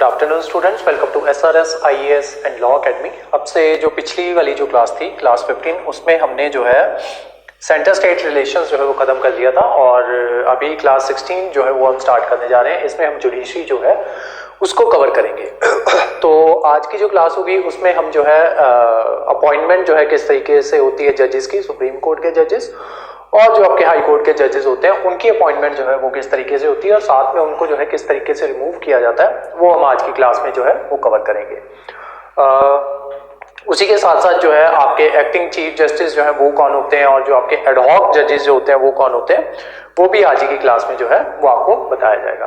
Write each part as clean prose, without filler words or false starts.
Good afternoon students, welcome to SRS IAS and law academy. अब से जो पिछली वाली जो क्लास थी, क्लास 15, उसमें हमने जो है सेंटर स्टेट रिलेशंस जो है वो खत्म कर दिया था और अभी क्लास 16 जो है वो हम स्टार्ट करने जा रहे हैं। इसमें हम जुडिशरी जो है उसको कवर करेंगे। तो आज की जो क्लास होगी उसमें हम जो है अपॉइंटमेंट जो है किस तरीके से होती है जजेस की, सुप्रीम कोर्ट के जजेस और जो आपके हाई कोर्ट के जजेस होते हैं उनकी अपॉइंटमेंट जो है वो किस तरीके से होती है और साथ में उनको जो है किस तरीके से रिमूव किया जाता है, वो हम आज की क्लास में जो है वो कवर करेंगे। उसी के साथ साथ जो है आपके एक्टिंग चीफ जस्टिस जो है वो कौन होते हैं और जो आपके एडहॉक जजेस जो होते हैं वो कौन होते हैं, वो भी आज की क्लास में जो है वो आपको बताया जाएगा।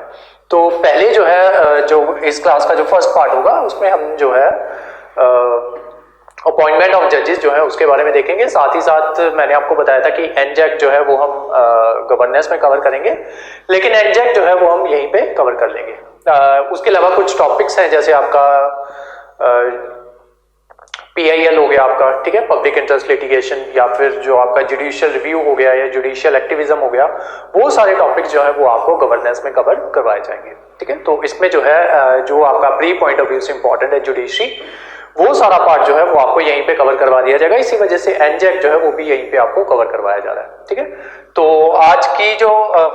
तो पहले जो है जो इस क्लास का जो फर्स्ट पार्ट होगा उसमें हम जो है अपॉइंटमेंट ऑफ जजेस जो है उसके बारे में देखेंगे। साथ ही साथ मैंने आपको बताया था कि एनजैक जो है वो हम गवर्नेंस में कवर करेंगे, लेकिन एनजैक जो है वो हम यहीं पे कवर कर लेंगे। उसके अलावा कुछ टॉपिक्स हैं जैसे आपका PIL हो गया आपका, ठीक है, पब्लिक इंटरेस्ट लिटिगेशन, या फिर जो आपका जुडिशियल रिव्यू हो गया या जुडिशियल एक्टिविज्म हो गया, वो सारे टॉपिक्स जो है वो आपको गवर्नेंस में कवर करवाए जाएंगे। ठीक है, तो इसमें जो है जो आपका प्री पॉइंट ऑफ व्यू से इंपॉर्टेंट है जुडिशरी, वो सारा पार्ट जो है वो आपको यहीं पे कवर करवा दिया जाएगा। इसी वजह से एनजैक जो है वो भी यहीं पे आपको कवर करवाया जा रहा है। ठीक है, तो आज की जो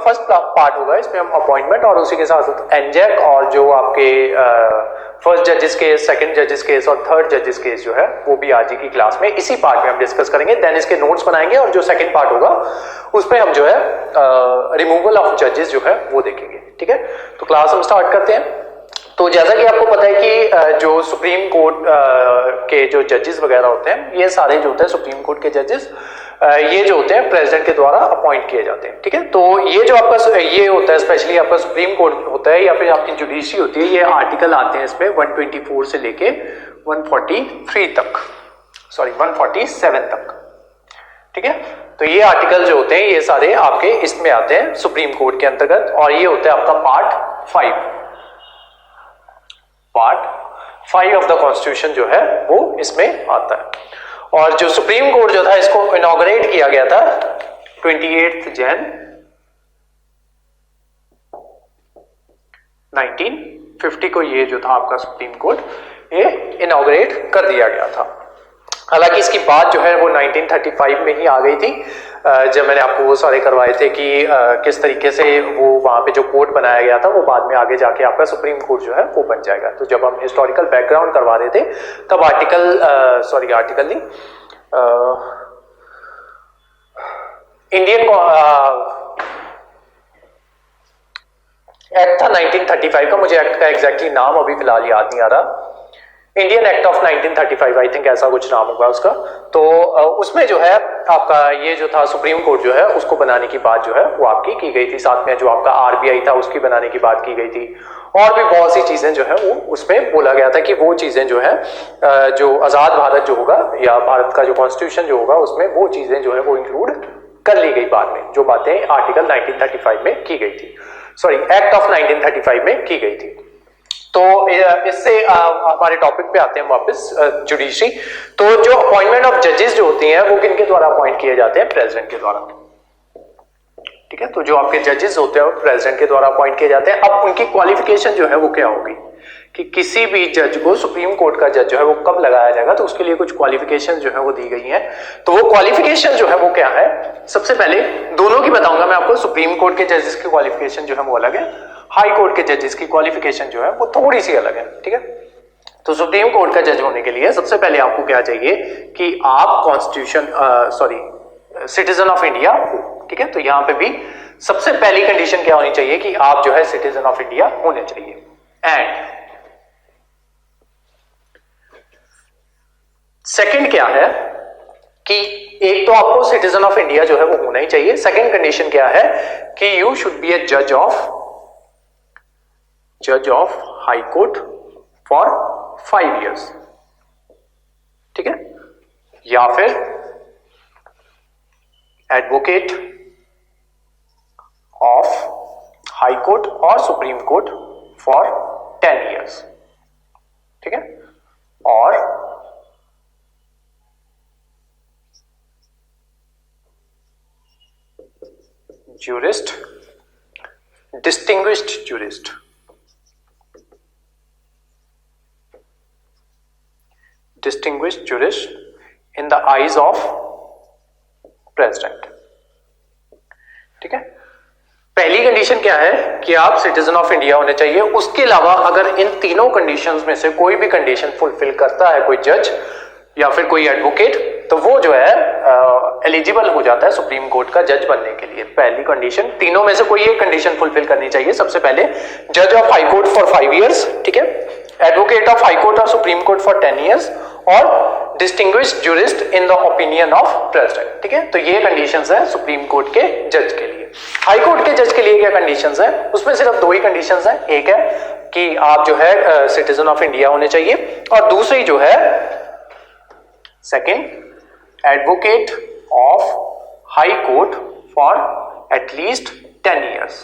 फर्स्ट पार्ट होगा इसमें हम अपॉइंटमेंट और उसी के साथ एनजैक और जो आपके फर्स्ट जजेस केस, सेकंड जजेस केस और थर्ड जजेस केस जो है वो भी आज की क्लास में इसी पार्ट में हम डिस्कस करेंगे। देन इसके नोट्स बनाएंगे और जो सेकंड पार्ट होगा उसमें हम जो है रिमूवल ऑफ जजेस जो है वो देखेंगे। ठीक है, तो क्लास हम स्टार्ट करते हैं। तो जैसा कि आपको पता है कि जो सुप्रीम कोर्ट के जो जजेस वगैरह होते हैं, ये सारे जो होते हैं सुप्रीम कोर्ट के जजेस, ये जो होते हैं प्रेसिडेंट के द्वारा अपॉइंट किए जाते हैं। ठीक है, तो ये जो आपका ये होता है स्पेशली आपका सुप्रीम कोर्ट होता है या फिर आपकी जुडिशरी होती है, ये आर्टिकल आते हैं इसमें 124 से लेके 143 तक, सॉरी 147 तक। ठीक है, तो ये आर्टिकल जो होते हैं ये सारे आपके इसमें आते हैं सुप्रीम कोर्ट के अंतर्गत, और ये होता है आपका पार्ट 5 ऑफ द कॉन्स्टिट्यूशन जो है वो इसमें आता है। और जो सुप्रीम कोर्ट जो था इसको इनॉग्रेट किया गया था 28 जैन 1950 को, ये जो था आपका सुप्रीम कोर्ट ये इनॉग्रेट कर दिया गया था। हालांकि इसकी बात जो है वो 1935 में ही आ गई थी, जब मैंने आपको वो सारे करवाए थे कि किस तरीके से वो वहां पे जो कोर्ट बनाया गया था वो बाद में आगे जाके आपका सुप्रीम कोर्ट जो है वो बन जाएगा। तो jab हम हिस्टोरिकल बैकग्राउंड करवा रहे थे तब आर्टिकल नहीं, इंडियन एक्ट था 1935 का, मुझे एक्ट का एग्जैक्टली नाम अभी फिलहाल याद नहीं आ रहा, Indian act of 1935 I think ऐसा कुछ नाम होगा उसका। तो उसमें जो है आपका ये जो था सुप्रीम कोर्ट जो है उसको बनाने की बात जो है वो आपकी की गई थी। साथ में जो आपका RBI था उसकी बनाने की बात की गई थी, और भी बहुत सी चीजें जो है वो उसमें बोला गया था कि वो चीजें जो है जो आजाद भारत जो होगा या भारत का जो कॉन्स्टिट्यूशन जो होगा उसमें वो चीजें जो है वो इंक्लूड कर ली गई बाद में, जो बातें आर्टिकल 1935 में की गई थी, सॉरी एक्ट ऑफ 1935 में की गई थी। तो इससे हमारे टॉपिक पे आते हैं वापस, जुडिशरी। तो जो अपॉइंटमेंट ऑफ जजेस जो होती हैं वो किनके द्वारा अपॉइंट किए जाते हैं? प्रेसिडेंट के द्वारा। ठीक है, तो जो आपके जजेस होते हैं वो प्रेसिडेंट के द्वारा अपॉइंट किए जाते हैं। अब उनकी क्वालिफिकेशन जो है वो क्या होगी कि किसी भी जज को, सुप्रीम कोर्ट का जज जो है वो कब लगाया जाएगा, तो उसके लिए कुछ क्वालिफिकेशन जो है वो दी गई है। तो वो क्वालिफिकेशन जो है वो क्या है, सबसे पहले दोनों की बताऊंगा मैं आपको। सुप्रीम कोर्ट के जजेस की क्वालिफिकेशन जो है वो अलग है, हाई कोर्ट के जजेस की क्वालिफिकेशन जो है वो थोड़ी सी अलग है। ठीक है, तो सुप्रीम कोर्ट का जज होने के लिए सबसे पहले आपको क्या चाहिए कि आप सिटीजन ऑफ इंडिया हो। ठीक है, तो यहां पे भी सबसे पहली कंडीशन क्या होनी चाहिए कि आप जो है सिटीजन ऑफ इंडिया होने चाहिए। एंड सेकंड क्या है कि एक तो आपको सिटीजन ऑफ इंडिया जो है वो होना ही चाहिए। सेकंड कंडीशन क्या है कि यू शुड बी ए जज of high court for 5 years। ठीक है, या फिर एडवोकेट ऑफ हाई कोर्ट और सुप्रीम कोर्ट फॉर 10 years। ठीक है, और jurist, distinguished jurist. distinguished jurist in the eyes of president। ठीक है, पहली कंडीशन क्या है कि आप सिटीजन ऑफ इंडिया होने चाहिए। उसके अलावा अगर इन तीनों कंडीशंस में से कोई भी कंडीशन फुलफिल करता है कोई जज या फिर कोई एडवोकेट, तो वो जो है एलिजिबल हो जाता है सुप्रीम कोर्ट का जज बनने के लिए। पहली कंडीशन, तीनों में से कोई एक कंडीशन फुलफिल करनी चाहिए। सबसे पहले जज of high court for 5 years, ठीक है, एडवोकेट ऑफ हाई कोर्ट और सुप्रीम कोर्ट फॉर 10 years, और distinguished jurist in the opinion of president. ठीक है, तो ये कंडीशंस है सुप्रीम कोर्ट के जज के लिए। हाई कोर्ट के जज के लिए क्या कंडीशंस है? उसमें सिर्फ दो ही कंडीशंस हैं। एक है कि आप जो है सिटीजन ऑफ इंडिया होने चाहिए, और दूसरी जो है second, advocate of high court for at least 10 years।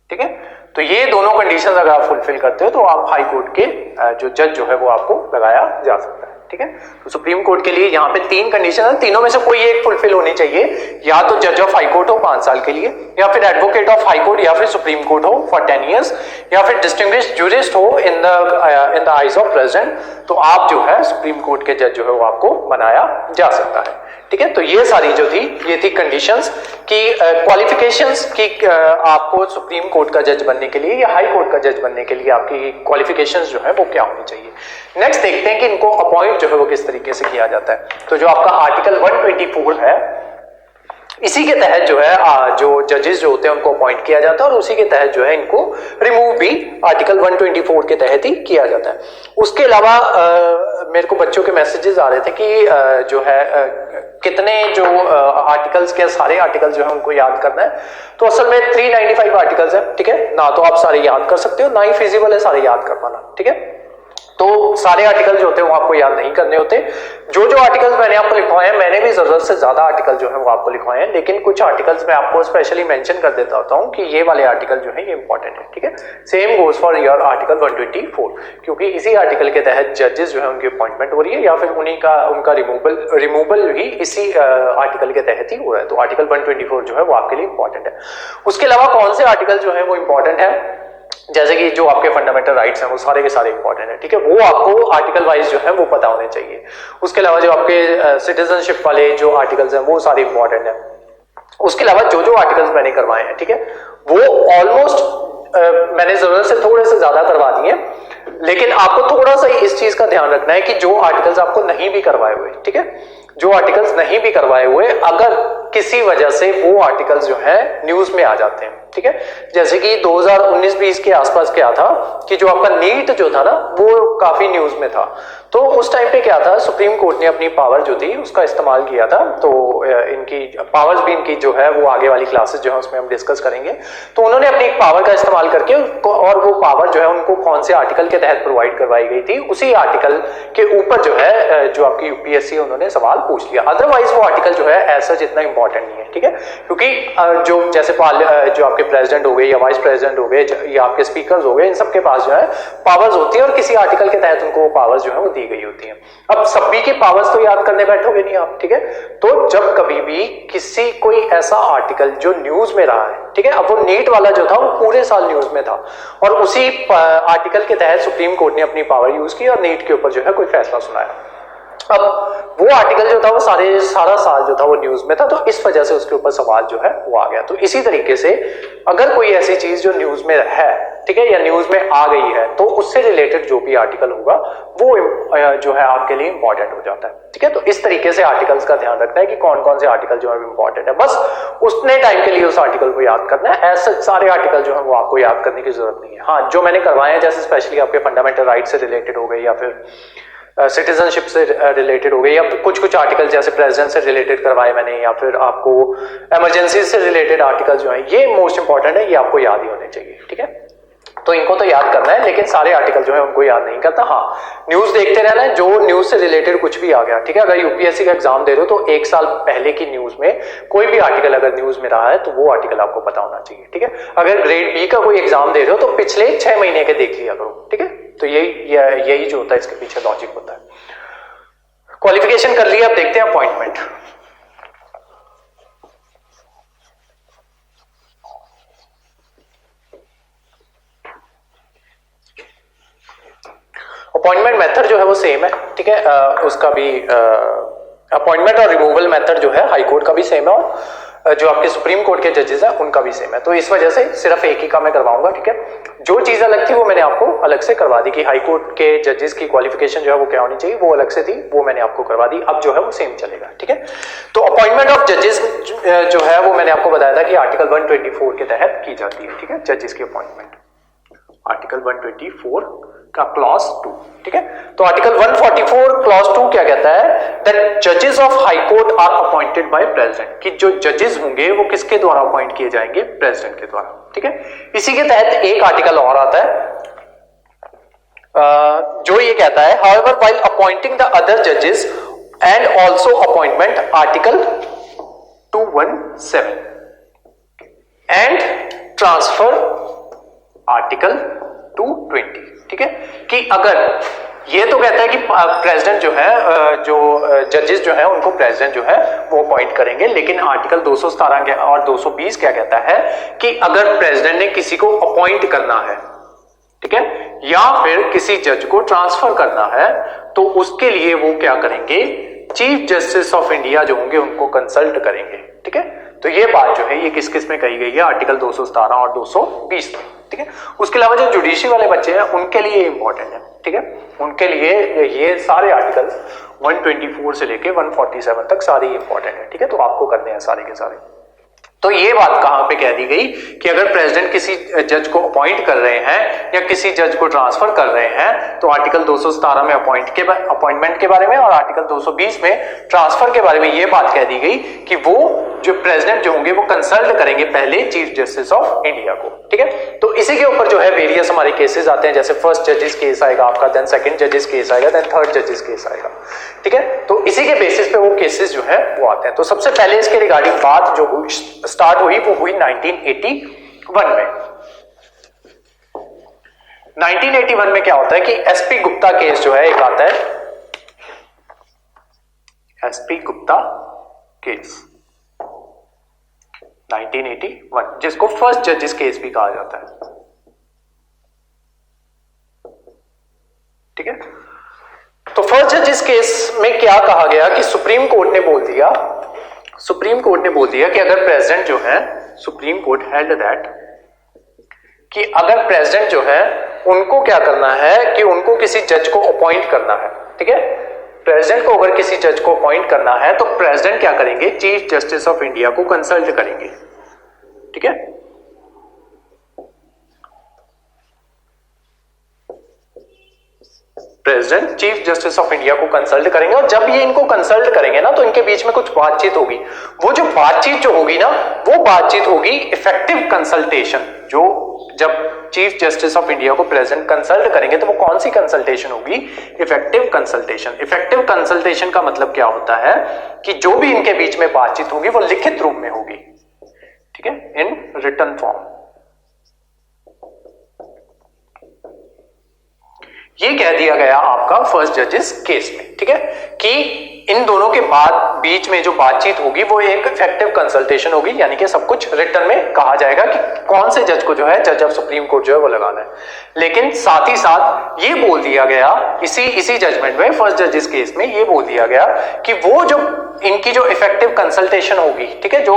ठीक है, तो ये दोनों कंडीशंस अगर आप फुलफिल करते हो तो आप हाई कोर्ट के जो जज जो है वो आपको लगाया जा सकता है। ठीक है, तो सुप्रीम कोर्ट के लिए यहाँ पे 3 कंडीशन है, तीनों में से कोई एक फुलफिल होनी चाहिए। या तो जज ऑफ हाई कोर्ट हो 5 साल के लिए, या फिर एडवोकेट ऑफ हाई कोर्ट या फिर सुप्रीम कोर्ट हो फॉर 10 years, या फिर डिस्टिंग्विश्ड जूरिस्ट हो in the eyes of president. तो आप जो है सुप्रीम कोर्ट के जज जो है वो आपको बनाया जा सकता है। ठीक है, तो ये सारी जो थी ये थी कंडीशंस की क्वालिफिकेशंस की आपको सुप्रीम कोर्ट का जज बनने के लिए या हाई कोर्ट का जज बनने के लिए आपकी क्वालिफिकेशंस जो है वो क्या होनी चाहिए। नेक्स्ट देखते हैं कि इनको अपॉइंट जो है वो किस तरीके से किया जाता है। तो जो आपका आर्टिकल 124 है, इसी के तहत जो है जो जजेस जो होते हैं उनको अपॉइंट किया जाता है, और उसी के तहत जो है इनको रिमूव भी आर्टिकल 124 के तहत ही किया जाता है। उसके अलावा मेरे को बच्चों के मैसेजेस आ रहे थे कि जो है कितने जो आर्टिकल्स के सारे आर्टिकल्स जो है उनको याद करना है। तो असल में 395 आर्टिकल्स है। ठीक है, ना तो आप सारे याद कर सकते हो, ना ही फिजिबल है सारे याद कर पाना। ठीक है, तो सारे आर्टिकल जो होते हैं वो आपको याद नहीं करने होते। जो जो आर्टिकल्स मैंने आपको लिखवाए हैं, मैंने भी जरूरत से ज्यादा आर्टिकल जो है वो आपको लिखवाए हैं, लेकिन कुछ आर्टिकल्स मैं आपको स्पेशली मेंशन कर देता होता हूं कि ये वाले आर्टिकल जो है ये इंपॉर्टेंट है। ठीक है, same goes for your article 124, क्योंकि इसी आर्टिकल के तहत जजेस जो है उनकी अपॉइंटमेंट हो रही है, या फिर उनका रिमूवल भी इसी आर्टिकल के तहत ही हो रहा है। तो आर्टिकल 124 जो है वो आपके लिए इंपॉर्टेंट है। उसके अलावा कौन से आर्टिकल जो है वो इंपॉर्टेंट है, जैसे कि जो आपके फंडामेंटल राइट्स हैं वो सारे के सारे इंपॉर्टेंट है। ठीक है, वो आपको आर्टिकल वाइज जो है वो पता होने चाहिए। उसके अलावा जो आपके सिटीजनशिप वाले जो आर्टिकल्स हैं वो सारे इंपॉर्टेंट है। उसके अलावा जो जो आर्टिकल्स मैंने करवाए हैं, ठीक है, वो ऑलमोस्ट मैंने जरूरत से थोड़े से ज्यादा करवा दिए, लेकिन आपको थोड़ा सा इस चीज का ध्यान रखना है कि जो आर्टिकल्स आपको नहीं भी करवाए हुए, ठीक है, जो आर्टिकल्स नहीं भी करवाए हुए, अगर किसी वजह से वो आर्टिकल्स जो है न्यूज में आ जाते हैं, ठीक है, जैसे कि 2019-20 के आसपास क्या था कि जो आपका नीट जो था ना वो काफी न्यूज में था। तो उस टाइम पे क्या था, सुप्रीम कोर्ट ने अपनी पावर जो थी उसका इस्तेमाल किया था। तो इनकी पावर्स भी इनकी जो है वो आगे वाली क्लासेस जो है उसमें हम डिस्कस करेंगे। तो उन्होंने अपनी पावर का इस्तेमाल करके और वो पावर जो है उनको कौन से आर्टिकल के तहत प्रोवाइड करवाई गई थी, उसी आर्टिकल के ऊपर जो है जो आपकी यूपीएससी उन्होंने सवाल पूछ लिया। अदरवाइज वो आर्टिकल जो है ऐसा जितना इंपॉर्टेंट नहीं है। ठीक है, क्योंकि जो जैसे जो आपके प्रेसिडेंट हो गए या वाइस प्रेसिडेंट हो गए या आपके स्पीकर्स हो गए, इन सबके पास जो है पावर्स होती है और किसी आर्टिकल के तहत उनको वो पावर्स जो है वो दी गई होती है। अब सभी की पावर्स तो याद करने बैठोगे नहीं आप। ठीक है, तो जब कभी भी किसी कोई ऐसा आर्टिकल जो न्यूज में रहा है, ठीक है, अब वो नीट वाला जो था वो पूरे साल न्यूज में था और उसी आर्टिकल के तहत सुप्रीम कोर्ट ने अपनी पावर यूज की और नीट के ऊपर जो है कोई फैसला सुनाया। अब वो आर्टिकल जो था वो सारा साल जो था वो न्यूज में था, तो इस वजह से उसके ऊपर सवाल जो है वो आ गया। तो इसी तरीके से अगर कोई ऐसी चीज जो न्यूज में है, ठीक है, या न्यूज में आ गई है, तो उससे रिलेटेड जो भी आर्टिकल होगा वो जो है आपके लिए इंपॉर्टेंट हो जाता है। ठीक है, तो इस तरीके से आर्टिकल्स का ध्यान रखना है कि कौन कौन से आर्टिकल जो है इंपॉर्टेंट है, बस उतने टाइम के लिए उस आर्टिकल को याद करना है। ऐसे सारे आर्टिकल जो है वो आपको याद करने की जरूरत नहीं है। हाँ, जो मैंने करवाए हैं जैसे स्पेशली आपके फंडामेंटल राइट से रिलेटेड हो गए या फिर सिटीजनशिप से रिलेटेड हो गए, या कुछ कुछ आर्टिकल जैसे प्रेसिडेंट से रिलेटेड करवाए मैंने, या फिर आपको इमरजेंसी से रिलेटेड आर्टिकल जो है ये मोस्ट इंपॉर्टेंट है, ये आपको याद ही होने चाहिए। ठीक है, तो इनको तो याद करना है, लेकिन सारे आर्टिकल जो है उनको याद नहीं करता। हाँ, न्यूज देखते रहना है, जो न्यूज से रिलेटेड कुछ भी आ गया, ठीक है, अगर यूपीएससी का एग्जाम दे रहे हो तो 1 साल पहले की न्यूज में कोई भी आर्टिकल अगर न्यूज में रहा है तो वो आर्टिकल आपको पता होना चाहिए। ठीक है, अगर ग्रेड बी का कोई एग्जाम दे रहे हो तो पिछले 6 महीने के देख लिया करो। ठीक है, तो यही जो होता है इसके पीछे लॉजिक होता है। क्वालिफिकेशन कर लिया, अब देखते हैं अपॉइंटमेंट। अपॉइंटमेंट मेथड जो है वो सेम है। ठीक है, उसका भी अपॉइंटमेंट और रिमूवल मेथड जो है हाई कोर्ट का भी सेम है और जो आपके सुप्रीम कोर्ट के जजेस हैं उनका भी सेम है। तो इस वजह से सिर्फ एक ही का मैं करवाऊंगा, ठीक है। जो चीज अलग थी वो मैंने आपको अलग से करवा दी कि हाई कोर्ट के जजेस की क्वालिफिकेशन जो है वो क्या होनी चाहिए, वो अलग से थी, वो मैंने आपको करवा दी। अब जो है वो सेम चलेगा, ठीक है। तो अपॉइंटमेंट ऑफ जजेस जो है वो मैंने आपको बताया था कि आर्टिकल 124 के तहत की जाती है, ठीक है, जजेस की अपॉइंटमेंट आर्टिकल 124 का क्लॉज 2, ठीक है। तो आर्टिकल 144 क्लॉज 2 क्या कहता है, दैट जजेस of high court are appointed by president, कि जो जजेस होंगे वो किसके द्वारा अपॉइंट किए जाएंगे, प्रेसिडेंट के द्वारा, ठीक है। इसी के तहत एक आर्टिकल और आता है जो ये कहता है, however while appointing the other जजेस and also appointment, article 217 and transfer article 220, ठीक है। कि अगर ये तो कहता है कि प्रेसिडेंट जो है, जो जजेस जो है उनको प्रेसिडेंट जो है वो अपॉइंट करेंगे, लेकिन आर्टिकल 217 और 220 क्या कहता है कि अगर प्रेसिडेंट ने किसी को अपॉइंट करना है, ठीक है, या फिर किसी जज को ट्रांसफर करना है, तो उसके लिए वो क्या करेंगे, चीफ जस्टिस ऑफ इंडिया जो होंगे उनको कंसल्ट करेंगे, ठीक है। तो ये बात जो है ये किस किस में कही गई है, आर्टिकल 217 और 220 में, ठीक है। उसके अलावा जो जुडिशरी वाले बच्चे हैं उनके लिए इंपॉर्टेंट है, ठीक है, उनके लिए ये सारे आर्टिकल्स 124 से लेके 147 तक सारे इंपॉर्टेंट है, ठीक है। तो आपको करने हैं सारे के सारे। तो ये बात कहां पे कह दी गई कि अगर प्रेसिडेंट किसी जज को अपॉइंट कर रहे हैं या किसी जज को ट्रांसफर कर रहे हैं, तो आर्टिकल 217 में अपॉइंटमेंट के बारे में और आर्टिकल 220 में ट्रांसफर के बारे में ये बात कह दी गई कि वो जो प्रेसिडेंट जो होंगे वो कंसल्ट करेंगे पहले चीफ जस्टिस ऑफ इंडिया को, ठीक है। तो इसी के ऊपर जो है वेरियस हमारे केसेस आते हैं, जैसे फर्स्ट जजेस केस आएगा आपका, देन सेकंड जजेस केस आएगा, देन थर्ड जजेस केस आएगा, ठीक है। तो इसी के बेसिस पे वो केसेस जो है वो आते हैं। तो सबसे पहले इसके रिगार्डिंग बात जो स्टार्ट हुई वो हुई 1981 में। 1981 में क्या होता है कि एसपी गुप्ता केस जो है एक आता है, एसपी गुप्ता केस 1981, जिसको फर्स्ट जजेस केस भी कहा जाता है, ठीक है। तो फर्स्ट जजेस केस में क्या कहा गया कि सुप्रीम कोर्ट ने बोल दिया कि अगर प्रेसिडेंट जो है, सुप्रीम कोर्ट हेल्ड दैट कि अगर प्रेसिडेंट जो है उनको क्या करना है कि उनको किसी जज को अपॉइंट करना है, ठीक है। प्रेसिडेंट को अगर किसी जज को अपॉइंट करना है तो प्रेसिडेंट क्या करेंगे, चीफ जस्टिस ऑफ इंडिया को कंसल्ट करेंगे, ठीक है। President chief justice of India को कंसल्ट करेंगे, और जब ये इनको कंसल्ट करेंगे ना तो इनके बीच में कुछ बातचीत होगी। वो जो बातचीत जो होगी ना, वो बातचीत होगी इफेक्टिव कंसल्टेशन। जो जब चीफ जस्टिस ऑफ इंडिया को प्रेसिडेंट कंसल्ट करेंगे तो वो कौन सी कंसल्टेशन होगी, इफेक्टिव कंसल्टेशन। इफेक्टिव कंसल्टेशन का मतलब क्या होता है कि जो भी इनके बीच में बातचीत होगी वो लिखित रूप में होगी, ठीक है, इन रिटन फॉर्म। ये कह दिया गया आपका फर्स्ट जजेस केस में, ठीक है, कि इन दोनों के बीच में जो बातचीत होगी वो एक इफेक्टिव कंसल्टेशन होगी, यानी कि सब कुछ रिटन में कहा जाएगा कि कौन से जज को जो है जज ऑफ सुप्रीम कोर्ट जो है वो लगाना है। लेकिन साथ ही साथ ये बोल दिया गया इसी जजमेंट में, फर्स्ट जजेस केस में ये बोल दिया गया कि वो जो इनकी जो इफेक्टिव कंसल्टेशन होगी, ठीक है, जो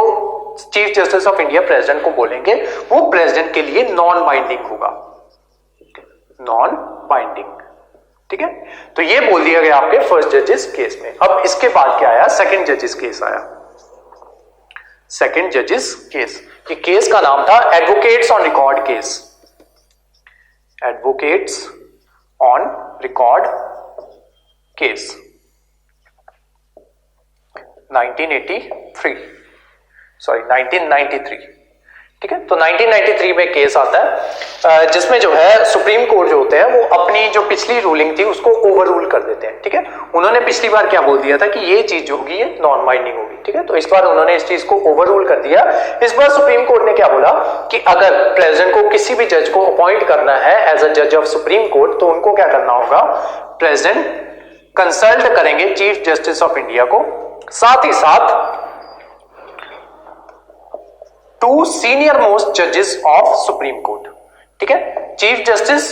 chief justice of India president को बोलेंगे वो प्रेसिडेंट के लिए नॉन बाइंडिंग होगा, नॉन बाइंडिंग, ठीक है। तो ये बोल दिया गया आपके फर्स्ट जजेस केस में। अब इसके बाद क्या आया, सेकंड जजेस केस आया। सेकंड जजेस केस, ये केस का नाम था advocates on record case, advocates on record case 1993, ठीक है। तो 1993 में केस आता है जिसमें जो है सुप्रीम कोर्ट जो होते हैं वो अपनी जो पिछली रूलिंग थी उसको ओवर रूल कर देते हैं, ठीक है। उन्होंने पिछली बार क्या बोल दिया था कि ये चीज जो होगी ये नॉन बाइंडिंग होगी, ठीक है। तो इस बार उन्होंने इस चीज को ओवर रूल कर दिया। इस बार सुप्रीम कोर्ट ने क्या बोला कि अगर प्रेसिडेंट को किसी भी जज को अपॉइंट करना है एज अ जज ऑफ सुप्रीम कोर्ट तो उनको क्या करना होगा, प्रेसिडेंट कंसल्ट करेंगे चीफ जस्टिस ऑफ इंडिया को, साथ ही साथ टू सीनियर मोस्ट जजेस ऑफ सुप्रीम कोर्ट, ठीक है। चीफ जस्टिस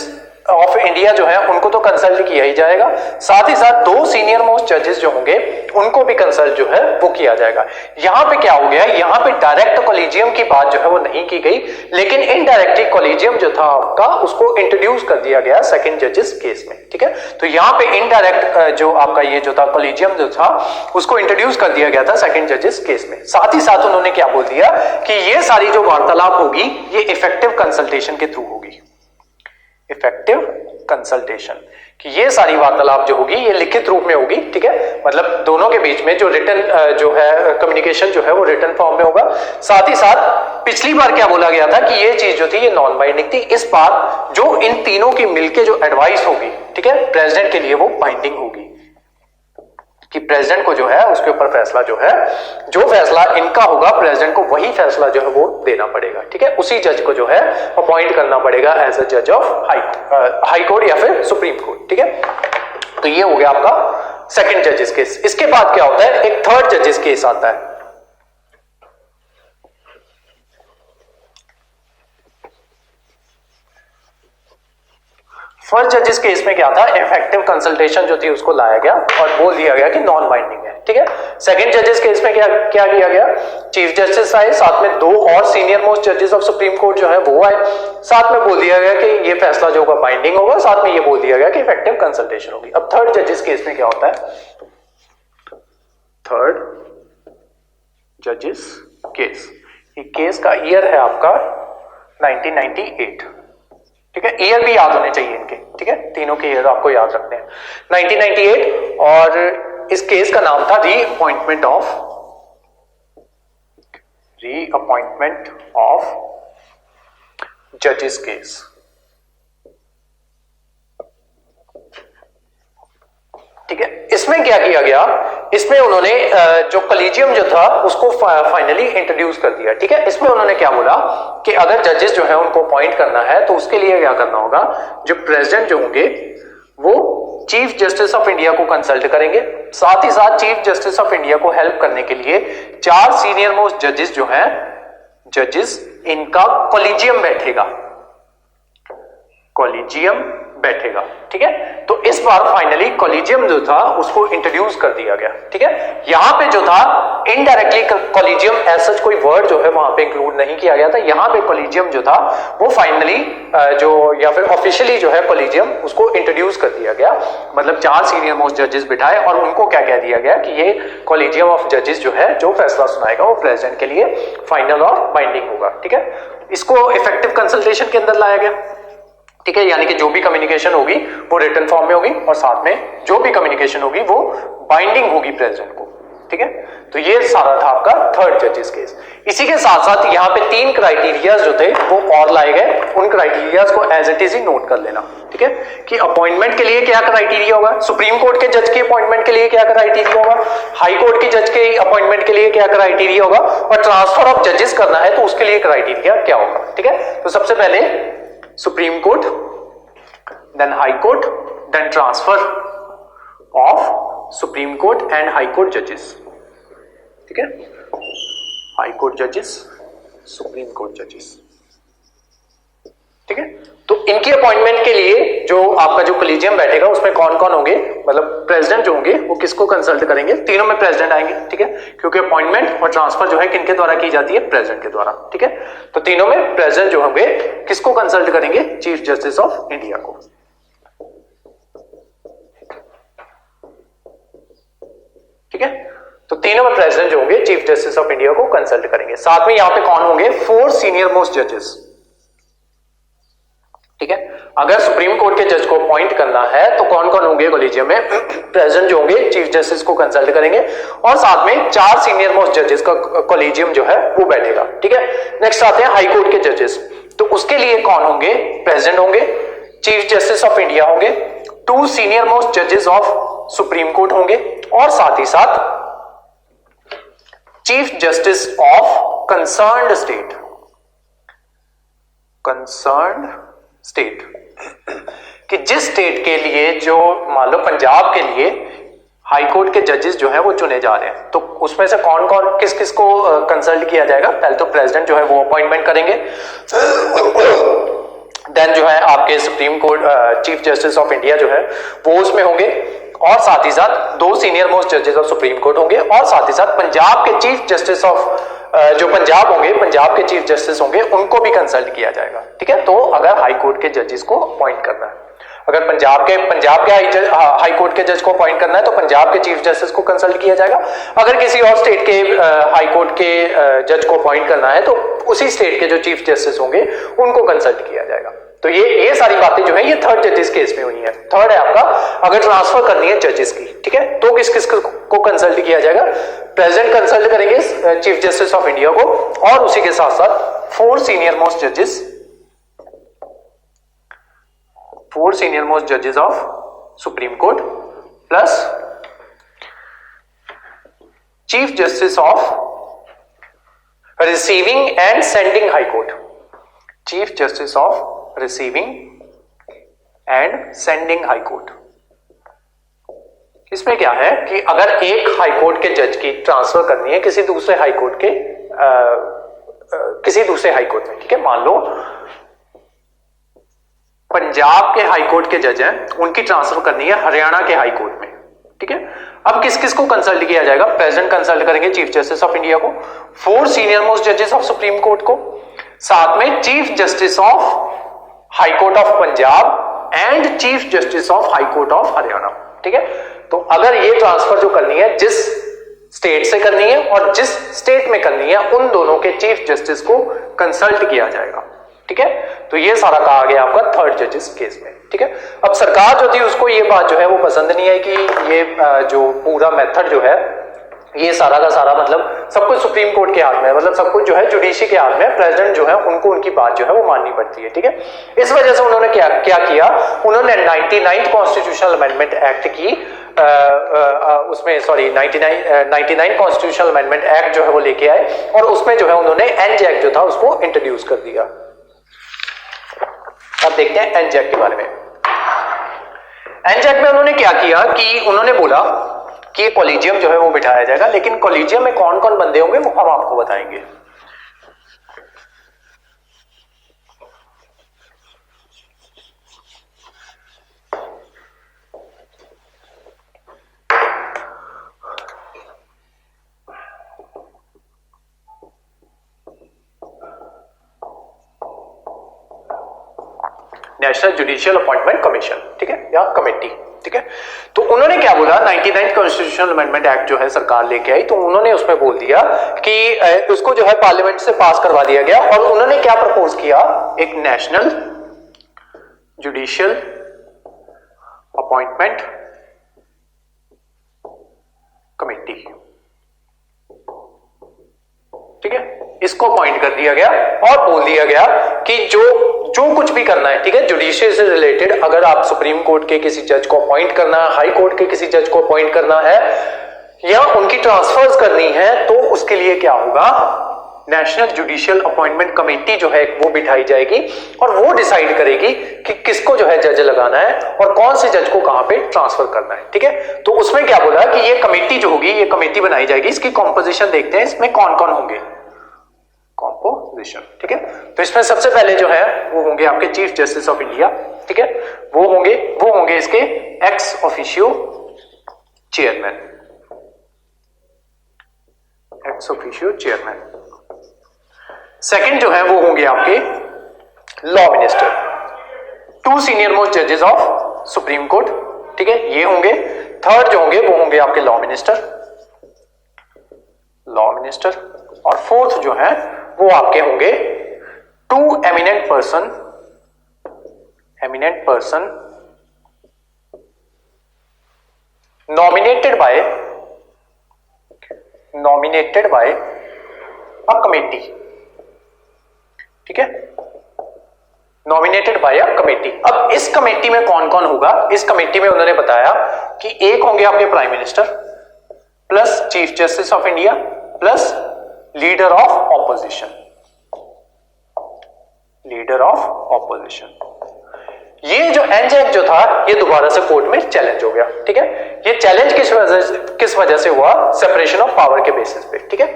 ऑफ इंडिया जो है उनको तो कंसल्ट किया ही जाएगा, साथ ही साथ 2 सीनियर मोस्ट जजेस जो होंगे उनको भी कंसल्ट जो है वो किया जाएगा। यहां पे क्या हो गया, यहां पे डायरेक्ट कॉलेजियम की बात जो है वो नहीं की गई, लेकिन इनडायरेक्टली कॉलेजियम जो था आपका उसको इंट्रोड्यूस कर दिया गया सेकंड जजेस केस में, ठीक है। तो यहां पे इनडायरेक्ट जो आपका ये जो था कॉलेजियम जो था उसको इंट्रोड्यूस कर दिया गया था सेकंड जजेस केस में। साथ ही साथ उन्होंने क्या बोल दिया कि ये सारी जो वार्तालाप होगी ये इफेक्टिव कंसल्टेशन के थ्रू होगी, इफेक्टिव कंसल्टेशन, कि ये सारी वार्तालाप जो होगी ये लिखित रूप में होगी, ठीक है। मतलब दोनों के बीच में जो रिटन जो है कम्युनिकेशन जो है वो रिटन फॉर्म में होगा। साथ ही साथ पिछली बार क्या बोला गया था कि ये चीज जो थी ये नॉन बाइंडिंग थी, इस बार जो इन तीनों की मिलके जो एडवाइस होगी, ठीक है, प्रेसिडेंट के लिए वो बाइंडिंग होगी, कि प्रेसिडेंट को जो है उसके ऊपर फैसला जो है, जो फैसला इनका होगा प्रेसिडेंट को वही फैसला जो है वो देना पड़ेगा, ठीक है। उसी जज को जो है अपॉइंट करना पड़ेगा एज अ जज ऑफ हाई कोर्ट या फिर सुप्रीम कोर्ट, ठीक है। तो ये हो गया आपका सेकंड जजेस केस। इसके बाद क्या होता है, एक थर्ड जजेस केस आता है। फर्स्ट जजेस केस में क्या था, इफेक्टिव कंसल्टेशन जो थी उसको लाया गया और बोल दिया गया कि नॉन बाइंडिंग है, ठीक है। सेकंड जजेस केस में क्या किया गया, चीफ जस्टिस आए, साथ में 2 और सीनियर मोस्ट जजेस ऑफ सुप्रीम कोर्ट जो है वो आए, साथ में बोल दिया गया कि ये फैसला जो होगा बाइंडिंग होगा, साथ में ये बोल दिया गया कि इफेक्टिव कंसल्टेशन होगी। अब थर्ड जजेस केस में क्या होता है, थर्ड जजेस केस, ये केस का ईयर है आपका 1998, ठीक है। ईयर भी याद होने चाहिए इनके, ठीक है, तीनों के ईयर आपको याद रखने हैं, 1998। और इस केस का नाम था रीअपॉइंटमेंट ऑफ जजेस केस, ठीक है। इसमें क्या किया गया, इसमें उन्होंने जो कॉलेजियम जो था उसको फाइनली इंट्रोड्यूस कर दिया, ठीक है। इसमें उन्होंने क्या बोला कि अगर जजेस जो है उनको अपॉइंट करना है तो उसके लिए क्या करना होगा, जो प्रेसिडेंट जो होंगे वो चीफ जस्टिस ऑफ इंडिया को कंसल्ट करेंगे, साथ ही साथ चीफ जस्टिस ऑफ इंडिया को हेल्प करने के लिए 4 सीनियर मोस्ट जजेस जो हैं, जजेस इनका कॉलेजियम बैठेगा, ठीक है। तो इस बार फाइनली कॉलेजियम जो था उसको इंट्रोड्यूस कर दिया गया, ठीक है। यहां पे जो था इनडायरेक्टली कॉलेजियम एज सच कोई वर्ड जो है वहां पे इंक्लूड नहीं किया गया था, यहां पे कॉलेजियम जो था वो फाइनली जो या फिर ऑफिशियली जो है कॉलेजियम उसको इंट्रोड्यूस कर दिया गया, मतलब 4 सीनियर मोस्ट जजेस बिठाए और उनको क्या कह दिया गया कि ये कॉलेजियम ऑफ जजेस जो है जो फैसला सुनाएगा वो प्रेसिडेंट के लिए फाइनल और बाइंडिंग होगा, ठीक है। इसको इफेक्टिव कंसल्टेशन के अंदर लाया गया, ठीक है, यानी कि जो भी कम्युनिकेशन होगी वो रिटन फॉर्म में होगी और साथ में जो भी कम्युनिकेशन होगी वो बाइंडिंग होगी प्रेसिडेंट को, ठीक है। तो ये सारा था आपका थर्ड जजेस केस। इसी के साथ साथ यहाँ पे 3 क्राइटेरियाज जो थे वो और लाए गए, उन क्राइटेरियाज को एज इट इज ही नोट कर लेना, ठीक है, कि अपॉइंटमेंट के लिए क्या क्राइटेरिया होगा, सुप्रीम कोर्ट के जज के अपॉइंटमेंट के लिए क्या क्राइटेरिया होगा, हाई कोर्ट के जज के अपॉइंटमेंट के लिए क्या क्राइटेरिया होगा, और ट्रांसफर ऑफ जजेस करना है तो उसके लिए क्राइटेरिया क्या होगा, ठीक है। तो सबसे पहले supreme court, then high court, then transfer of supreme court and high court judges, ठीक है, high court judges, supreme court judges, ठीक है। तो इनकी अपॉइंटमेंट के लिए जो आपका जो कॉलेजियम बैठेगा उसमें कौन कौन होंगे, मतलब प्रेसिडेंट जो होंगे वो किसको कंसल्ट करेंगे, तीनों में प्रेसिडेंट आएंगे, ठीक है, क्योंकि अपॉइंटमेंट और ट्रांसफर जो है किनके द्वारा की जाती है, प्रेसिडेंट के द्वारा, ठीक है। तो तीनों में प्रेसिडेंट जो होंगे किसको कंसल्ट करेंगे, चीफ जस्टिस ऑफ इंडिया को, ठीक है। तो तीनों में प्रेसिडेंट जो होंगे चीफ जस्टिस ऑफ इंडिया को कंसल्ट करेंगे। साथ में यहां पे कौन होंगे, 4 सीनियर मोस्ट जजेस, ठीक है। अगर सुप्रीम कोर्ट के जज को अपॉइंट करना है तो कौन कौन होंगे कॉलेजियम में, प्रेसिडेंट जो होंगे चीफ जस्टिस को कंसल्ट करेंगे और साथ में 4 सीनियर मोस्ट जजेस का कॉलेजियम जो है वो बैठेगा, ठीक है। नेक्स्ट आते हैं हाई कोर्ट के जजेस, तो उसके लिए कौन होंगे, प्रेसिडेंट होंगे, चीफ जस्टिस ऑफ इंडिया होंगे, 2 सीनियर मोस्ट जजेस ऑफ सुप्रीम कोर्ट होंगे और साथ ही साथ chief justice of concerned state, कि जिस स्टेट के लिए, जो मान लो पंजाब के लिए हाई कोर्ट के जजेस जो है वो चुने जा रहे हैं, तो उसमें से कौन कौन किस किस को कंसल्ट किया जाएगा, पहले तो प्रेसिडेंट जो है वो अपॉइंटमेंट करेंगे, देन जो है आपके supreme court chief justice of India जो है वो उसमें होंगे, और साथ ही साथ 2 सीनियर मोस्ट जजेस ऑफ सुप्रीम कोर्ट होंगे, और साथ ही साथ पंजाब के चीफ जस्टिस ऑफ जो पंजाब होंगे, पंजाब के चीफ जस्टिस होंगे, उनको भी कंसल्ट किया जाएगा। ठीक है, तो अगर हाई कोर्ट के जजेस को अपॉइंट करना है, अगर पंजाब के हाई कोर्ट के जज को अपॉइंट करना है तो पंजाब के चीफ जस्टिस को कंसल्ट किया जाएगा। अगर किसी और स्टेट के हाई कोर्ट के जज को अपॉइंट करना है तो उसी स्टेट के जो चीफ जस्टिस होंगे उनको कंसल्ट किया जाएगा। तो ये सारी बातें जो है ये थर्ड जजेस केस में हुई है। थर्ड है आपका, अगर ट्रांसफर करनी है जजेस की, ठीक है, तो किस किस को कंसल्ट किया जाएगा? प्रेसिडेंट कंसल्ट करेंगे चीफ जस्टिस ऑफ इंडिया को, और उसी के साथ साथ 4 सीनियर मोस्ट जजेस of supreme court plus chief justice of receiving end sending high court, chief justice of receiving end sending high court. इसमें क्या है कि अगर एक हाई कोर्ट के जज की ट्रांसफर करनी है किसी दूसरे हाई कोर्ट में, ठीक है, मान लो पंजाब के हाई कोर्ट के जज हैं, उनकी ट्रांसफर करनी है हरियाणा के हाई कोर्ट में, ठीक है। अब किस किस को कंसल्ट किया जाएगा? प्रेसिडेंट कंसल्ट करेंगे चीफ जस्टिस ऑफ इंडिया को, 4 सीनियर मोस्ट जजेस ऑफ सुप्रीम कोर्ट को, साथ में chief justice of high court of Punjab and chief justice of high court of Haryana, ठीक है। तो अगर ये ट्रांसफर जो करनी है जिस स्टेट से करनी है और जिस स्टेट में करनी है, उन दोनों के चीफ जस्टिस को कंसल्ट किया जाएगा, ठीक है। तो ये सारा कहा गया आपका थर्ड जजेस केस में, ठीक है। अब सरकार जो थी उसको ये बात जो है वो पसंद नहीं है कि ये जो पूरा मेथड जो है ये सारा का सारा मतलब सब कुछ सुप्रीम कोर्ट के हाथ में है, मतलब सब कुछ जो है जुडिशरी के हाथ में है। प्रेसिडेंट जो है उनको उनकी बात जो है वो माननी पड़ती है, ठीक है। इस वजह से उन्होंने क्या किया, उन्होंने 99 कॉन्स्टिट्यूशनल अमेंडमेंट एक्ट की उसमें 99 कॉन्स्टिट्यूशनल अमेंडमेंट एक्ट जो है वो लेके आए, और उसमें जो है उन्होंने एनजे एक्ट जो था उसको इंट्रोड्यूस कर दिया। अब देखते हैं एनजे एक्ट के बारे में। एनजे एक्ट में उन्होंने क्या किया कि उन्होंने बोला कि ये कॉलेजियम जो है वो बिठाया जाएगा, लेकिन कॉलेजियम में कौन कौन बंदे होंगे वो हम आपको बताएंगे। नेशनल जुडिशियल अपॉइंटमेंट कमीशन, ठीक है, या कमेटी, ठीक है। तो उन्होंने क्या बोला, 99 कॉन्स्टिट्यूशनल अमेंडमेंट एक्ट जो है सरकार लेके आई, तो उन्होंने उसमें बोल दिया कि उसको जो है पार्लियामेंट से पास करवा दिया गया, और उन्होंने क्या प्रपोज किया, एक नेशनल जुडिशियल अपॉइंटमेंट कमेटी, ठीक है, इसको अपॉइंट कर दिया गया और बोल दिया गया कि जो कुछ भी करना है, ठीक है, जुडिशियल से रिलेटेड, अगर आप सुप्रीम कोर्ट के किसी जज को अपॉइंट करना है, हाई कोर्ट के किसी जज को अपॉइंट करना है, या उनकी ट्रांसफर्स करनी है, तो उसके लिए क्या होगा, नेशनल जुडिशियल अपॉइंटमेंट कमेटी जो है वो बिठाई जाएगी, और वो डिसाइड करेगी कि किसको जो है जज लगाना है और कौन से जज को कहां पे ट्रांसफर करना है, ठीक है। तो उसमें क्या बोला कि ये कमेटी जो होगी, ये कमेटी बनाई जाएगी, इसकी कॉम्पोजिशन देखते हैं, इसमें कौन कौन होंगे, कॉम्पोजिशन, ठीक है। तो इसमें सबसे पहले जो है वो होंगे आपके चीफ जस्टिस ऑफ इंडिया, ठीक है, वो होंगे इसके ex officio chairman, ex officio chairman. Second जो है वो होंगे आपके लॉ मिनिस्टर, 2 सीनियर मोस्ट जजेस ऑफ सुप्रीम कोर्ट, ठीक है, ये होंगे। थर्ड जो होंगे वो होंगे आपके लॉ मिनिस्टर, और फोर्थ जो है वो आपके होंगे 2 eminent person nominated by a committee, ठीक है, नॉमिनेटेड बाय अ कमेटी। अब इस कमेटी में कौन कौन होगा, इस कमेटी में उन्होंने बताया कि एक होंगे आपके prime minister plus chief justice of India plus leader of opposition. ये जो एनजे एक्ट जो था ये दोबारा से कोर्ट में चैलेंज हो गया, ठीक है। ये चैलेंज किस वजह से हुआ, सेपरेशन ऑफ पावर के बेसिस पे, ठीक है।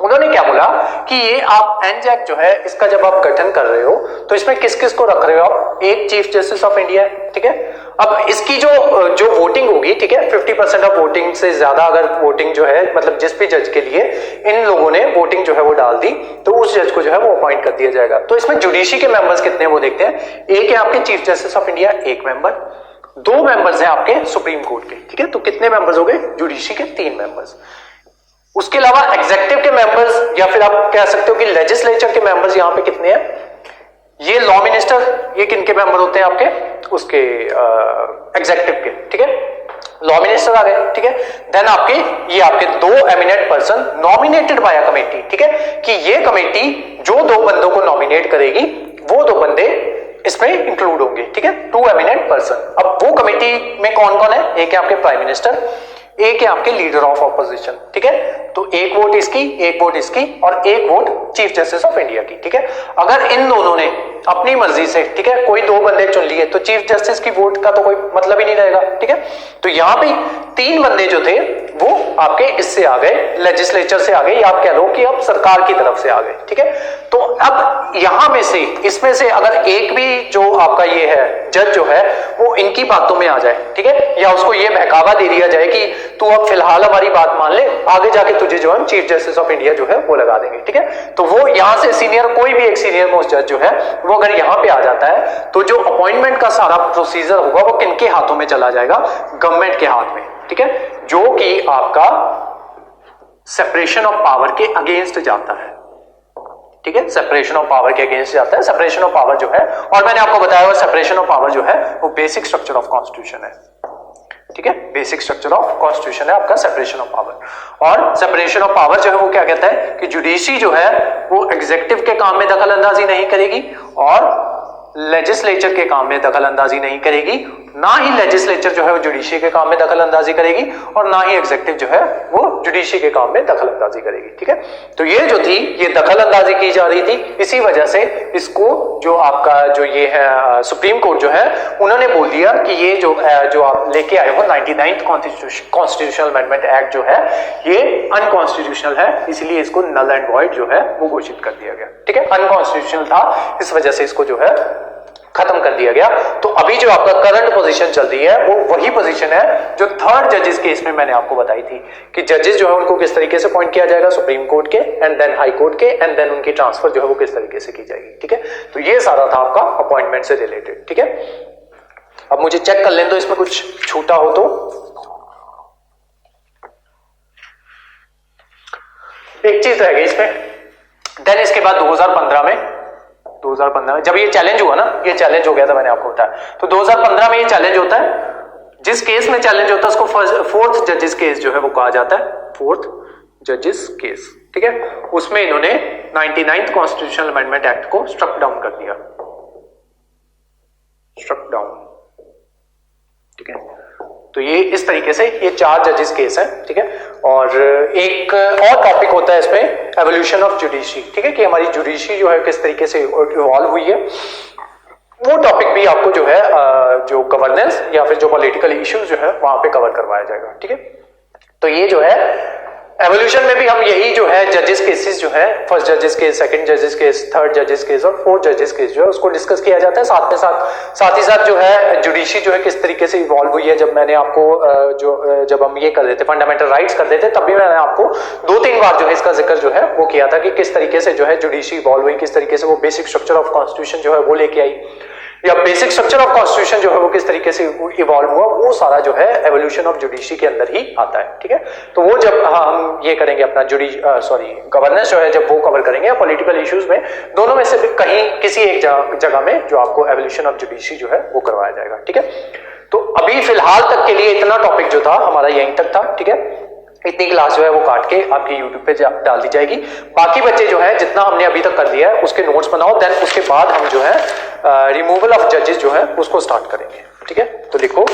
उन्होंने क्या बोला कि ये आप एनजैक जो है इसका जब आप गठन कर रहे हो तो इसमें किस किस को रख रहे हो आप, एक चीफ जस्टिस ऑफ इंडिया, ठीक है। अब इसकी जो वोटिंग होगी, ठीक है, 50% ऑफ वोटिंग से ज्यादा अगर वोटिंग जो है मतलब जिस भी जज के लिए इन लोगों ने वोटिंग जो है वो डाल दी तो उस जज को जो है वो अपॉइंट कर दिया जाएगा। तो इसमें जुडिशरी के मेंबर्स कितने वो देखते हैं, एक है आपके चीफ जस्टिस ऑफ इंडिया, एक मेंबर, 2 मेंबर्स हैं आपके सुप्रीम कोर्ट के, ठीक है। तो कितने मेंबर्स हो गए जुडिशरी के, 3 मेंबर्स। उसके अलावा एग्जीक्यूटिव के मेंबर्स या फिर आप कह सकते हो कि लेजिस्लेचर के मेंबर्स यहां पे कितने हैं, ये लॉ मिनिस्टर, ये किनके मेंबर होते हैं आपके, उसके एग्जीक्यूटिव के, ठीक है, लॉ मिनिस्टर आ गए, ठीक है। देन आपके ये आपके 2 eminent person nominated by a committee, ठीक है, कि ये कमेटी जो 2 बंदों को नॉमिनेट करेगी वो 2 बंदे इसमें इंक्लूड होंगे, ठीक है, 2 एमिनेंट पर्सन। अब वो कमेटी में कौन कौन है, एक है आपके प्राइम मिनिस्टर, एक है आपके लीडर ऑफ ऑपोजिशन, ठीक है। तो एक वोट इसकी, एक वोट इसकी और एक vote chief justice of India की, ठीक है। अगर इन दोनों ने अपनी मर्जी से, ठीक है, कोई 2 बंदे चुन लिए तो चीफ जस्टिस की वोट का तो कोई मतलब ही नहीं रहेगा, ठीक है। तो यहां पे 3 बंदे जो थे वो आपके इससे आ गए, लेजिस्लेचर से आ गए, या आप कह लो कि अब सरकार की तरफ से आ गए, ठीक है। तो अब यहां में से इसमें से अगर एक भी जो आपका ये है जज जो है वो इनकी बातों में आ जाए, ठीक है, या उसको ये बहकावा दे दिया जाए कि तू अब फिलहाल हमारी बात मान ले, आगे जाके तुझे जो है चीफ जस्टिस ऑफ इंडिया जो है वो लगा देंगे, ठीक है। तो वो यहां से सीनियर, कोई भी एक सीनियर मोस्ट जज जो है वो अगर यहां पे आ जाता है तो जो अपॉइंटमेंट का सारा प्रोसीजर होगा वो किनके हाथों में चला जाएगा, गवर्नमेंट के हाथ में, ठीक है, जो कि आपका सेपरेशन ऑफ पावर के अगेंस्ट जाता है, ठीक है, सेपरेशन ऑफ पावर के अगेंस्ट जाता है। सेपरेशन ऑफ पावर जो है, और मैंने आपको बताया हुआ सेपरेशन ऑफ पावर जो है वो बेसिक स्ट्रक्चर ऑफ कॉन्स्टिट्यूशन है, ठीक है, बेसिक स्ट्रक्चर ऑफ कॉन्स्टिट्यूशन है आपका सेपरेशन ऑफ पावर। और सेपरेशन ऑफ पावर जो है वो क्या कहता है कि जुडिशरी जो है वो एग्जीक्यूटिव के काम में दखल अंदाजी नहीं करेगी और लेजिस्लेचर के काम में दखल अंदाजी नहीं करेगी, ना ही लेजिस्लेचर जो है वो जुडिशरी के काम में दखल अंदाजी करेगी और ना ही एग्जीक्यूटिव जो है वो जुडिशरी के काम में दखल अंदाजी करेगी, ठीक है। तो ये जो थी ये दखल अंदाजी की जा रही थी, इसी वजह से इसको जो आपका जो ये है सुप्रीम कोर्ट जो है उन्होंने बोल दिया कि ये जो आप लेके आए हो 99th कॉन्स्टिट्यूशनल अमेंडमेंट एक्ट जो है ये अनकॉन्स्टिट्यूशनल है, इसलिए इसको नल एंड वॉइड जो है वो घोषित कर दिया गया, ठीक है। अनकॉन्स्टिट्यूशनल था, इस वजह से इसको जो है खत्म कर दिया गया। तो अभी जो आपका करंट पोजीशन चल रही है वो वही पोजीशन है जो 3rd जजेस केस में मैंने आपको बताई थी कि जजेस जो है उनको किस तरीके से अपॉइंट किया जाएगा, सुप्रीम कोर्ट के एंड देन हाई कोर्ट के एंड देन उनकी ट्रांसफर जो है वो किस तरीके से की जाएगी, ठीक है। तो ये सारा था आपका अपॉइंटमेंट से रिलेटेड, ठीक है। अब मुझे चेक कर लें तो इसमें कुछ छूटा हो तो। एक चीज रह गई इसमें, देन इसके बाद 2015 में जब ये चैलेंज हुआ ना, ये चैलेंज हो गया था, मैंने आपको बताया। तो 2015 में ये चैलेंज होता है, जिस केस में चैलेंज होता है उसको 4th जजेस केस जो है वो कहा जाता है, 4th जजेस केस, ठीक है। उसमें इन्होंने 99th कॉन्स्टिट्यूशनल अमेंडमेंट एक्ट को स्ट्रक डाउन कर दिया, स्ट्रक डाउन, ठीक है। तो ये इस तरीके से ये 4 जजेस केस है, ठीक है। और एक और टॉपिक होता है इसमें एवोल्यूशन ऑफ जुडिशरी, ठीक है, कि हमारी जुडिशरी जो है किस तरीके से इवॉल्व हुई है, वो टॉपिक भी आपको जो है जो गवर्नेंस या फिर जो पॉलिटिकल इश्यूज जो है वहां पे कवर करवाया जाएगा, ठीक है। तो ये जो है एवोल्यूशन में भी हम यही जो है जजेस केसेस जो है, फर्स्ट जजेस केस, सेकंड जजेस केस, 3rd जजेस केस और 4th जजेस केस जो है उसको डिस्कस किया जाता है। साथ ही साथ जो है जुडिशरी जो है किस तरीके से इवॉल्व हुई है। जब मैंने आपको जब हम ये कर रहे थे फंडामेंटल राइट्स कर रहे थे तब भी मैंने आपको 2-3 बार जो है इसका जिक्र जो है वो किया था कि किस तरीके से जो है जुडिशरी इवॉल्व हुई, किस तरीके से वो बेसिक स्ट्रक्चर ऑफ कॉन्स्टिट्यूशन जो है वो लेके आई, या बेसिक स्ट्रक्चर ऑफ कॉन्स्टिट्यूशन जो है वो किस तरीके से इवॉल्व हुआ, वो सारा जो है एवोल्यूशन ऑफ जुडिशरी के अंदर ही आता है, ठीक है। तो वो जब हम ये करेंगे अपना गवर्नेंस जो है जब वो कवर करेंगे, पॉलिटिकल इश्यूज में दोनों में से कहीं किसी एक जगह में जो आपको एवोल्यूशन ऑफ जुडिशरी जो है वो करवाया जाएगा, ठीक है। तो अभी फिलहाल तक के लिए इतना टॉपिक जो था हमारा यहीं तक था, ठीक है। इतनी क्लास जो है वो काट के आपके YouTube पे डाल दी जाएगी। बाकी बच्चे जो है जितना हमने अभी तक कर लिया है उसके नोट्स बनाओ, देन उसके बाद हम जो है रिमूवल ऑफ जजेस जो है उसको स्टार्ट करेंगे, ठीक है। तो लिखो